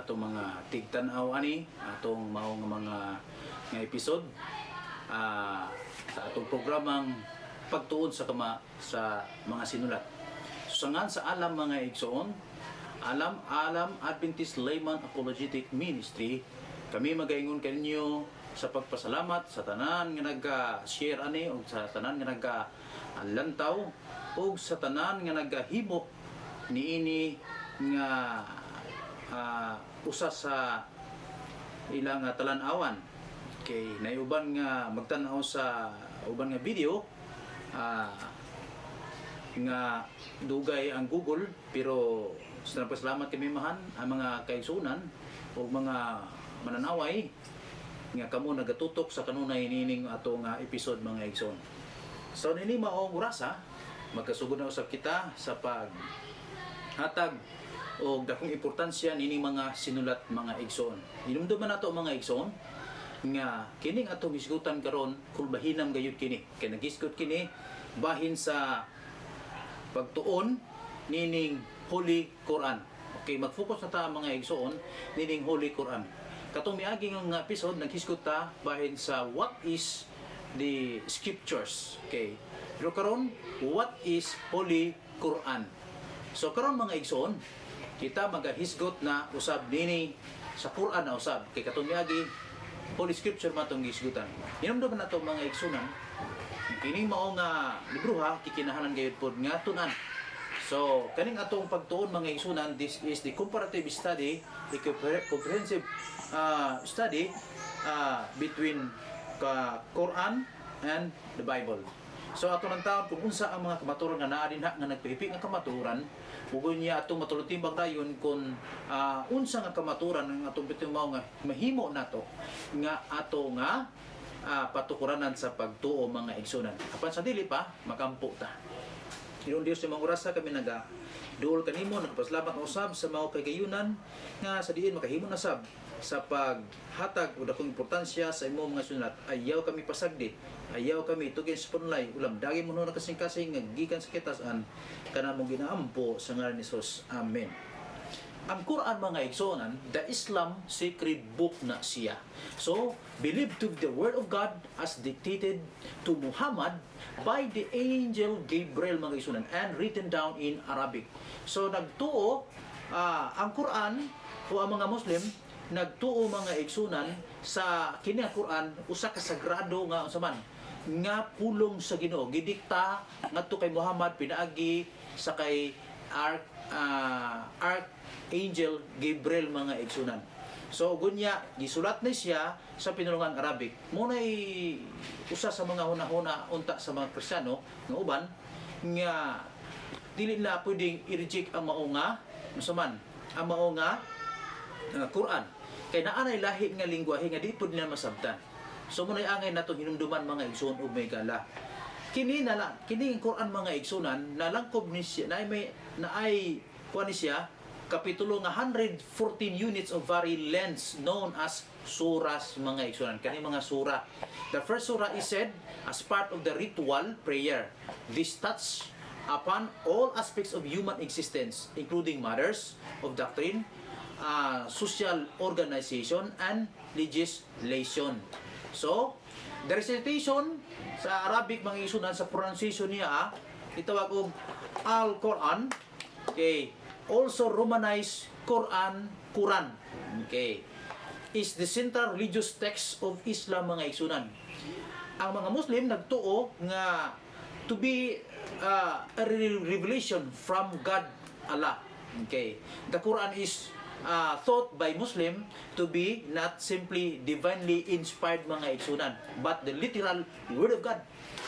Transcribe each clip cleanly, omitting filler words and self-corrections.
atong mga tigtanaw ani atong mao nga episode sa atong programang pagtuon sa mga sinulat. So sangan sa alam mga igsoon, alam Adventist Layman Apologetic Ministry, kami magaingon kanyo sa pagpasalamat sa tanan nga nagka-share ani o sa tanan nga nagka-lantaw o sa tanan nga nagahimo niini nga usa sa ilang talan-awan kay naiuban nga magtan-aw sa uban nga video nga dugay ang Google, pero sa pasalamat kami mahan ang mga kaigsunan o mga mananaway nga kamo nagatutok sa kanunay nining atong episode mga igsoon. So nini maong orasa magkasugod na usab kita sa paghatag o dakong importansya nining mga sinulat mga igsoon. Hinumduman nato mga igsoon nga kining atong hisgutan karon kulbahinam gayud kini kay nagisgot kini bahin sa pagtuon nining Holy Quran. Okay, mag-focus na ta mga igsoon nining Holy Quran. Katong miagi nga episode naghisgot ta bahin sa what is the scriptures. Okay. Pero karon what is Holy Quran? So karon mga igsoon kita magahisgot na usab nini sa Quran na usab kay katong miagi Holy Scripture matong gisgutan. Hinumduman nato mga igsunan kini mao nga libro kikinahanan gayud pod nga tun-an. So kaning atong pagtuon mga igsunan, this is the comparative study, the comprehensive study between Quran and the Bible. So ato nang taon kung unsa ang mga kamaturan nga naa dinha nga nagpipi nga kamaturan, ug niya atong matulutimbang dayon kung unsa nga kamaturan ang atong mao nga mahimo nato nga ato nga patukuranan sa pagtuo mga igsunan. Apan sa dili pa makampo ta. Inon Dios sa mga orasa kami duol kanimo nagpasalamat usab sa mga kagayunan nga sa diin makahimo na sab sa paghatag og dakong importansya sa imong mga sulat. Ayaw kami pasagdi, ayaw kami tugin sa punlay, ulam dagi mo na kasing-kasing nga gikan sa kitasan kanamong ginaampo sa ngalan ni Jesus. Amen. Ang Quran mga igsoon, the Islam sacred book na siya. So, believed to be the word of God as dictated to Muhammad by the angel Gabriel mga igsoon and written down in Arabic. So, nagtuo ang Quran o ang mga Muslim nagtuo mga igsunan sa kini ang Quran usa ka sagrado nga usaman nga pulong sa Ginoo gidikta ngadto kay Muhammad pinaagi sa kay Archangel Gabriel mga igsunan. So gunya gisulat ni siya sa pinulungan Arabic. Munay usa sa mga hunahuna unta sa mga Kristiyano nga uban nga dili na pwedeng i-reject ang mao nga usaman ang mao nga Quran kay naanay lahi nga lingwahe nga di pud nila masabtan. So munay angay nato hinumduman mga igsoon ug may gala. Kini ang Quran mga igsunan nalangkob ni siya naay kuan ni siya kapitulo nga 114 units of very lengths known as suras mga igsunan. Kani mga sura. The first surah is said as part of the ritual prayer. This touch upon all aspects of human existence including matters of doctrine, social organization and legislation. So, the recitation sa Arabic mga isunan sa pronunciation niya itawag og Al-Quran, okay, also romanized Quran, okay, is the central religious text of Islam mga isunan. Ang mga Muslim nagtuo nga to be a revelation from God Allah. Okay, the Quran is thought by Muslim to be not simply divinely inspired mga igsunan, but the literal word of God.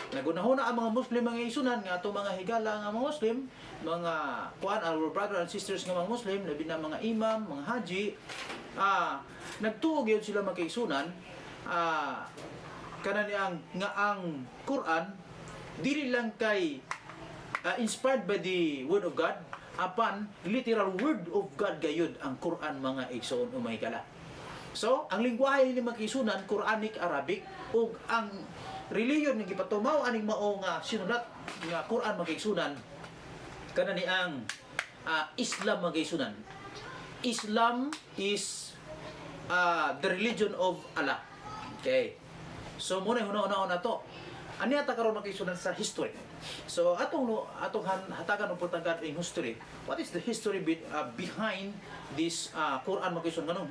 Nagunahuna ang mga Muslim mga igsunan nga atong mga higala nga mga Muslim, mga our brothers and sisters nga mga Muslim, labi na mga imam, mga haji, nagtuog yun sila mga igsunan kanani ang Quran dili lang kay inspired by the word of God, apan literal word of God gayud ang Quran mga igsoon o may kala. So, ang lingwahe ni mag-isunan Quranic Arabic ug ang reliyon nga gipatumaw aning mao nga sinulat nga Quran mag-igsunan kanani ang Islam mag-igsunan. Islam is the religion of Allah. Okay. So muna una to. Ani ata karon makisunan sa history. So atong hatagan og pagtagad in history. What is the history behind this Quran makisunan nganong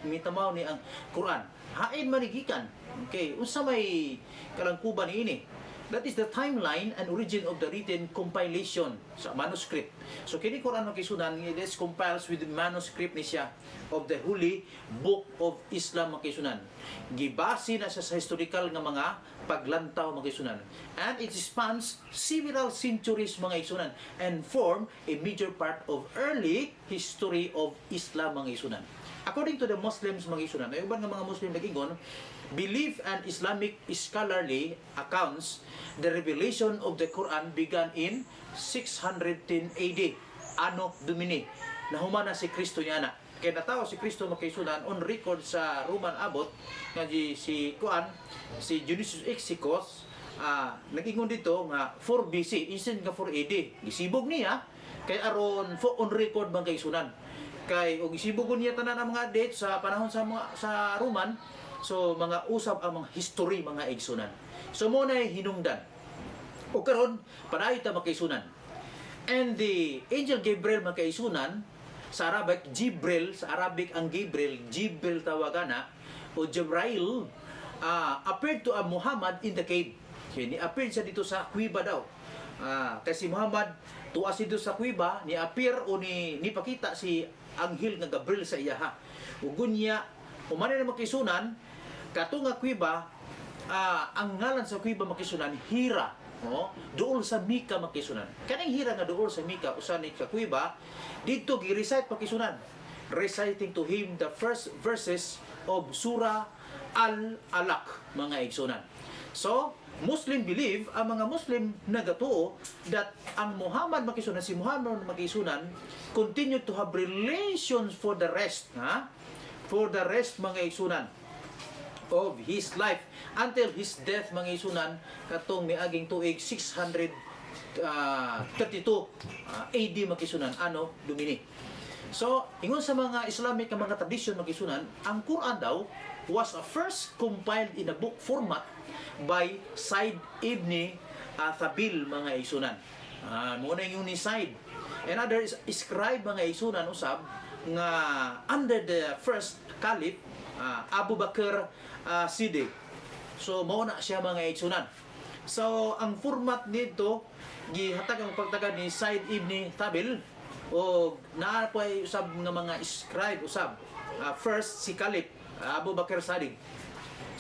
mintamaw ni ang Quran. Hain manigikan. Okay, unsa may kalangkuban niini? That is the timeline and origin of the written compilation sa manuscript. So kini Quran makisunan, it is compiles with the manuscript ni siya of the Holy Book of Islam makisunan. Gibase na siya sa historical nga mga paglantaw makisunan. And it spans several centuries mga isunan and form a major part of early history of Islam mga isunan. According to the Muslims mga isunan, ay uban nga mga Muslim nagingon, belief and Islamic scholarly accounts, the revelation of the Quran began in 610 AD, Anno Domini. Nahuman na si Kristo niya na. Kaya natawa si Kristo makaisunan on record sa Roman Abot nga si Dionysius Exiguus, nagingon dito nga 4 BC instead nga 4 AD. Gisibog niya kay aron on record bang kaisunan. Kay og isibugon niya tanan ang mga date sa panahon sa Roman. So mga usab ang mga history mga igsunan. So mo na hinungdan. O karon panaay ta makaisunan. And the angel Gabriel makaisunan sa Arabic Jibril, sa Arabic ang Jibril tawagana o Jibril appeared to Muhammad in the cave. Ni appeared siya dito sa kuiba daw. Kasi Muhammad tuwas dito sa kuiba, ni appear o ni pakita si anghel nga Gabriel sa iyaha. Ugon niya umani na makisunan kato nga kuiba, ang ngalan sa kuiba makisunan Hira, duol sa Mika makisunan. Kaning Hira nga duol sa Mika usa ni ka kuiba didto gi-recite makisunan, reciting to him the first verses of Surah Al-Alaq mga igsunan. So Muslim believe, ang mga Muslim nagatuo that ang Muhammad makisunan, si Muhammad makisunan continue to have relations for the rest, for the rest mga isunan of his life until his death mga isunan katong miaging tuig 632 AD makisunan Anno Domini. So ingon sa mga Islamic nga mga tradition makisunan, ang Quran daw was first compiled in a book format by Said ibn Thabil mga isunan. Muna yung ni Said. And other scribe mga isunan usab nga under the first caliph Abu Bakr Siddiq. So mao na siya mga isunan. So ang format nito gihatag ang pagtagad ni Said ibn Thabil o naa pa usab nga mga scribe usab. First si caliph Abu Bakr Siddiq.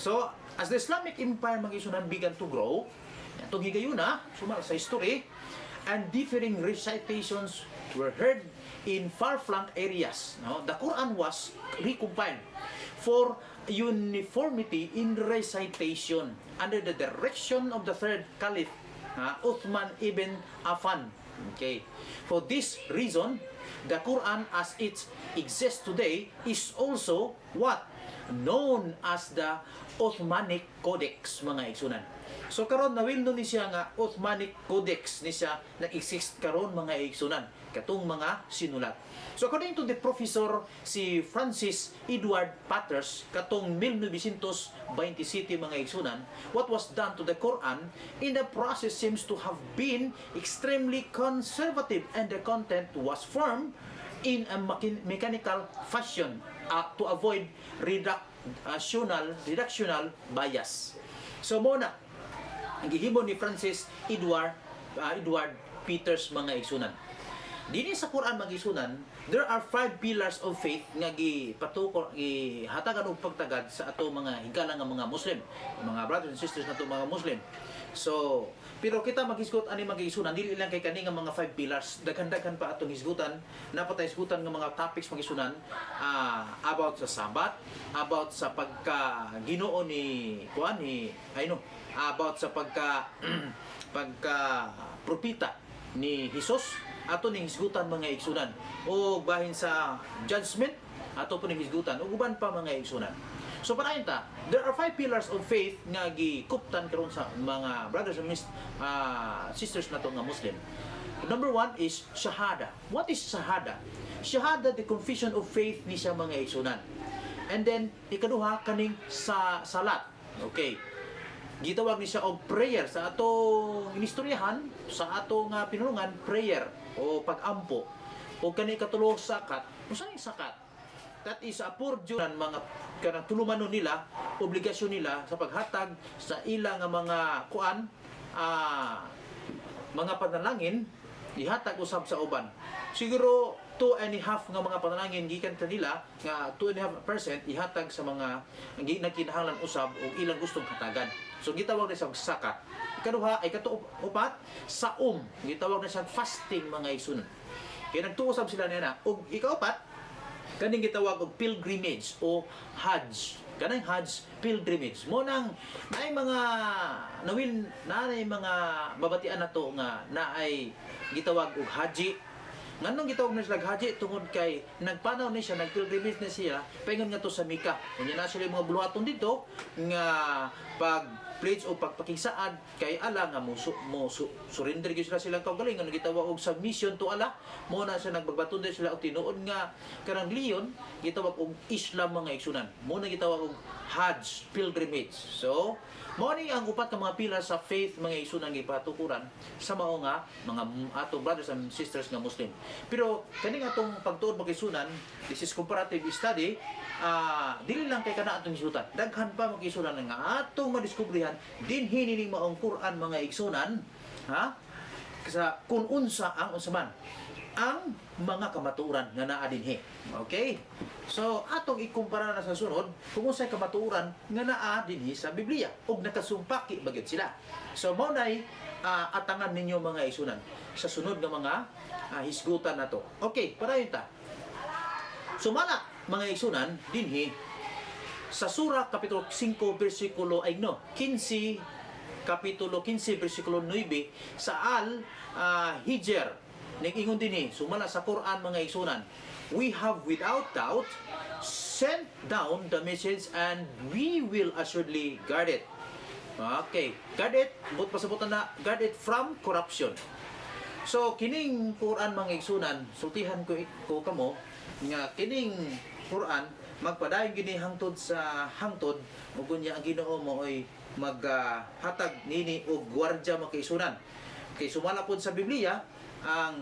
So as the Islamic Empire mga isunan began to grow, itong higayuna, sumal sa history, and differing recitations were heard in far-flung areas. The Quran was recompiled for uniformity in recitation under the direction of the third caliph, Uthman ibn Affan. Okay. For this reason, the Quran as it exists today is also what? Known as the Uthmanic Codex mga igsunan. So karon nawilno ni siya nga Uthmanic Codex ni siya nag-exist karon mga igsunan katong mga sinulat. So according to the professor si Francis Edward Patterson katong 1927 mga igsunan, what was done to the Quran in the process seems to have been extremely conservative and the content was formed in a mechanical fashion to avoid reductional bias. So muna ang gihimo ni Francis Edward Peters mga igsunan. Dini sa Quran mga igsunan, there are 5 pillars of faith nga gihatagan og pagtagad sa ato mga higala nga mga Muslim, mga brothers and sisters nato mga Muslim. So pero kita maghisgot ani magisunan dili lang kay kani nga mga 5 pillars, daghan-daghan pa atong hisgutan, napatay hisgutan nga mga topics magisunan about sa Sabat, about sa pagka Ginoo ni about sa pagka propeta ni Hesus ato ning hisgutan mga igsunan, o bahin sa judgment ato po ning hisgutan ug uban pa mga igsunan. So para ta, there are 5 pillars of faith nga gikuptan karon sa mga brothers and sisters nato nga Muslim. Number one is shahada. What is shahada? Shahada, the confession of faith ni siya mga igsunan. And then, ikaduha, kaning sa salat. Okay. Gitawag ni siya og prayer sa atong inistoryahan, sa atong pinulungan, prayer o pag-ampo. O kani katulo sakat. Usa ni sakat? That is a purdyunan mga kanang tulumanon nila, obligasyon nila sa paghatag sa ilang mga kuan, mga panalangin ihatag usab sa uban. Siguro 2.5 nga mga panalangin gikan kanila nga 2.5% ihatag sa mga nagkinahanglan usab o ilang gustong hatagan. So gitawag na siyang sakat. Ikaduha ay katuupat saum. Gitawag na siyang fasting mga igsunan. Kaya nagtuusab sila niya. O ikaupat, kaning gitawag og pilgrimage o hajj. Kanang hajj, pilgrimage. Mo nang naay mga nawin naay mga babatian nato nga naay gitawag og haji. Nganong gitawag na sila haji tungod kay nagpanaw ni siya, nagpilgrimage na siya, paingon nga to sa Mika. Unya na sila mga buluhaton dito nga pag pledge o pagpakingsaad kay ala nga surrender gyud sila kaugalingon gitawag og submission to Allah. Mo na siya nagbagbaton din sila og tinuod nga karang liyon gitawag og Islam mga igsunan. Mo na gitawag og Hajj, pilgrimage. So mo ni ang upat ka mga pilar sa faith mga igsunan gipatukuran sa mao nga mga atong brothers and sisters nga Muslim. Pero kani nga atong pagtuod mga igsunan, this is comparative study. Dili lang kay kana atong isutan. Daghan pa mga igsunan nga atong madiskubrihan dinhi ni maong Quran mga igsunan, ha? Sa kun unsa ang unsaman ang mga kamatuoran nga naa dinhi. Okay? So atong ikumpara na sa sunod kung unsay kamatuoran nga naa dinhi sa Biblia ug nakasumpaki bagid sila. So mao nay atangan ninyo mga igsunan sa sunod nga mga hisgutan nato. Okay, parayon ta. Sumala mga igsunan dinhi sa Surah Kapitulo 5 versikulo 15 Kapitulo 15 versikulo 9 sa Al-Hijr nag-ingon dinhi sumala sa Quran mga igsunan, we have without doubt sent down the message and we will assuredly guard it. Okay, guard it, but pasabutan na guard it from corruption. So kining Quran mga igsunan, sultihan ko kamo nga kining Quran magpadayon gini hangtod sa hangtod ug unya ang Ginoo mo ay maghatag nini og gwardya mga igsunan. Kay sumala pod sa Biblia ang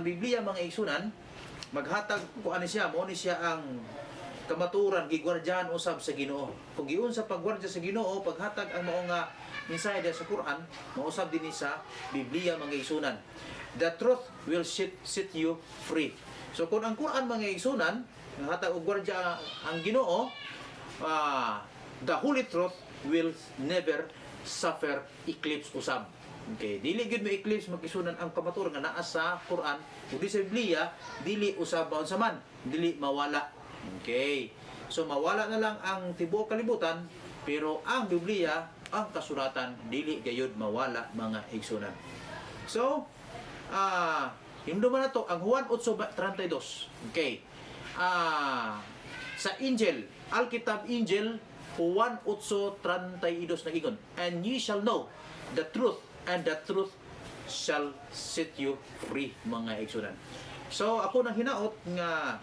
Biblia mga igsunan maghatag kuan ni siya mo ni siya ang kamaturan gigwardyahan usab sa Ginoo. Kung giun sa pagwardya sa Ginoo paghatag ang mao nga mensahe sa Quran mausab dinhi sa Biblia mga igsunan. The truth will set you free. So kung ang Quran mga igsunan hatag og gwardya ang Ginoo, the holy truth will never suffer eclipse usab. Okay, dili gyud mo eclipse magisunan ang kamatuoran nga naa sa Quran ug di sa Biblia dili usab baon sa man, dili mawala. Okay. So mawala na lang ang tibuok kalibutan pero ang Biblia, ang kasulatan dili gayud mawala mga igsunan. So, hinumduman na to ang Juan 8:32. Okay. Sa Injil, Al-Kitab Injil Juan 8:32 nagingon, and ye shall know the truth and the truth shall set you free mga igsunan. So ako nang hinaot nga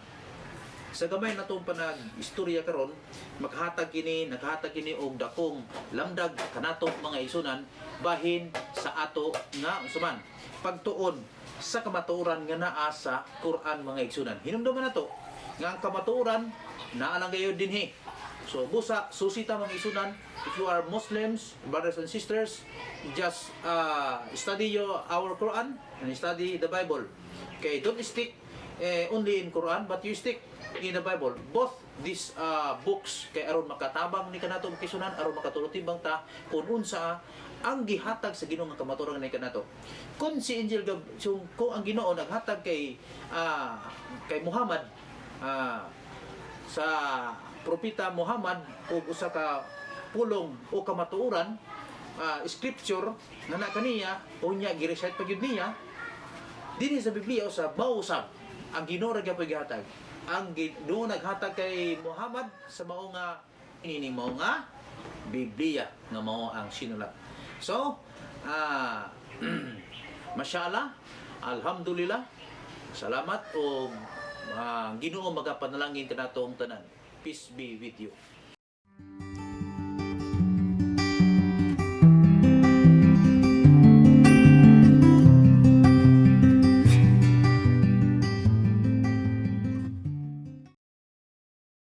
sa gamay na itong panag-istorya karon naghatag kini og dakong lamdag kanato mga igsunan bahin sa ato nga usaman pagtuon sa kamatuoran nga naa sa Quran mga igsunan. Hinumduman na to nga ang kamatuoran naa lang gayud dinhi. So busa susita mga igsunan, if you are Muslims, brothers and sisters, just study our Quran and study the Bible. Okay, don't stick only in Quran but you stick in the Bible. Both these books kay aron makatabang ni kanato mga igsunan, aron makatulutimbang ta kung unsa ang gihatag sa Ginoo nga kamatuoran ni kanato. Kung si Injil kung ang Ginoo naghatag kay Muhammad sa propeta Muhammad o usa ka pulong o kamatuoran scripture nga na kaniya unya gi-recite pa gyud niya dinhi sa Biblia sa mausab ang Ginoo ra gyapon gihatag. Ang Ginoo naghatag kay Muhammad sa mao nga ini mao nga Biblia nga mao ang sinulat. So mashallah Alhamdulillah. Salamat o Ginoo magapanalangin kanatong tanan. Peace be with you.